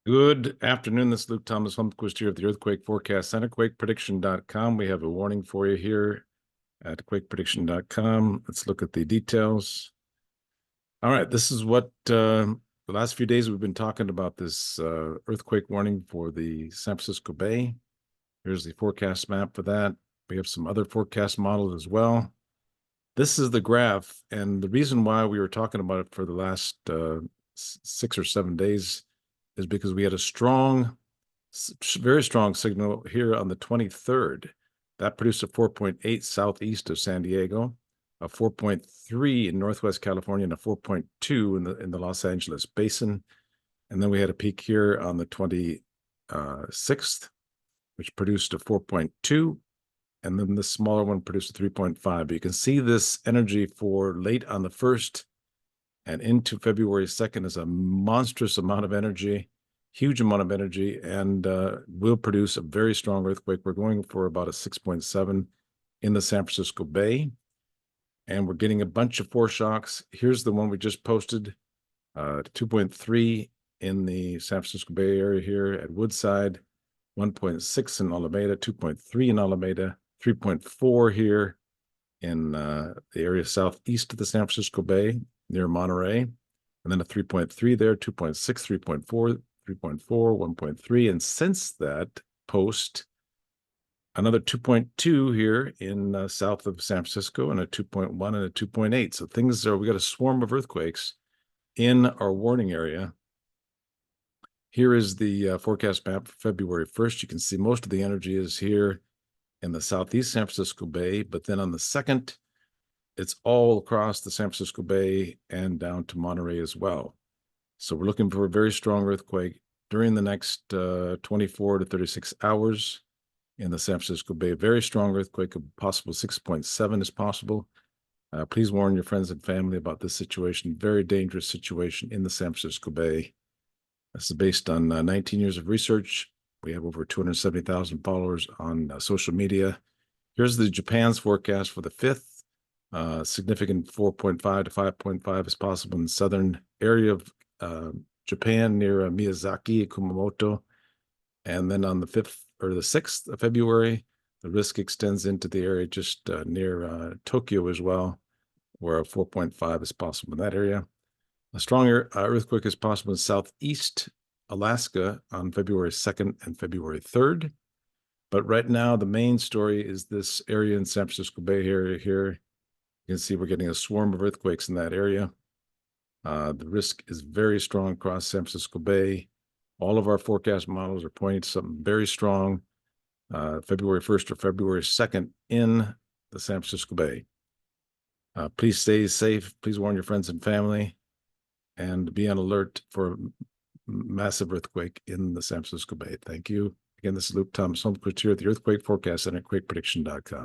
Good afternoon. This is Luke Thomas Holmquist here at the Earthquake Forecast Center, quakeprediction.com. We have a warning for you here at quakeprediction.com. Let's look at the details. All right, this is what the last few days we've been talking about this earthquake warning for the San Francisco Bay. Here's the forecast map for that. We have some other forecast models as well. This is the graph, and the reason why we were talking about it for the last 6 or 7 days is because we had a very strong signal here on the 23rd. That produced a 4.8 southeast of San Diego, a 4.3 in Northwest California, and a 4.2 in the Los Angeles basin. And then we had a peak here on the 26th, which produced a 4.2. And then the smaller one produced a 3.5. But you can see this energy for late on the 1st and into February 2nd is a monstrous amount of energy, huge amount of energy, and will produce a very strong earthquake. We're going for about a 6.7 in the San Francisco Bay, and we're getting a bunch of foreshocks. Here's the one we just posted, 2.3 in the San Francisco Bay area here at Woodside, 1.6 in Alameda, 2.3 in Alameda, 3.4 here in the area southeast of the San Francisco Bay near Monterey, and then a 3.3 there, 2.6, 3.4, 3.4, 1.3. And since that post, another 2.2 here in south of San Francisco, and a 2.1 and a 2.8. So we got a swarm of earthquakes in our warning area. Here is the forecast map for February 1st. You can see most of the energy is here in the southeast San Francisco Bay, but then on the 2nd, it's all across the San Francisco Bay and down to Monterey as well. So we're looking for a very strong earthquake during the next 24 to 36 hours in the San Francisco Bay. A very strong earthquake, a possible 6.7 is possible. Please warn your friends and family about this situation. Very dangerous situation in the San Francisco Bay. This is based on 19 years of research. We have over 270,000 followers on social media. Here's the Japan's forecast for the 5th. Significant 4.5 to 5.5 is possible in the southern area of Japan near Miyazaki, Kumamoto. And then on the 5th or the 6th of February, the risk extends into the area just near Tokyo as well, where a 4.5 is possible in that area. A stronger earthquake is possible in southeast Alaska on February 2nd and February 3rd. But right now, the main story is this area in San Francisco Bay area here. You can see we're getting a swarm of earthquakes in that area. The risk is very strong across San Francisco Bay. All of our forecast models are pointing to something very strong February 1st or February 2nd in the San Francisco Bay. Please stay safe. Please warn your friends and family, and be on alert for a massive earthquake in the San Francisco Bay. Thank you. Again, this is Luke Thomas Holmquist here at the Earthquake Forecast Center at quakeprediction.com.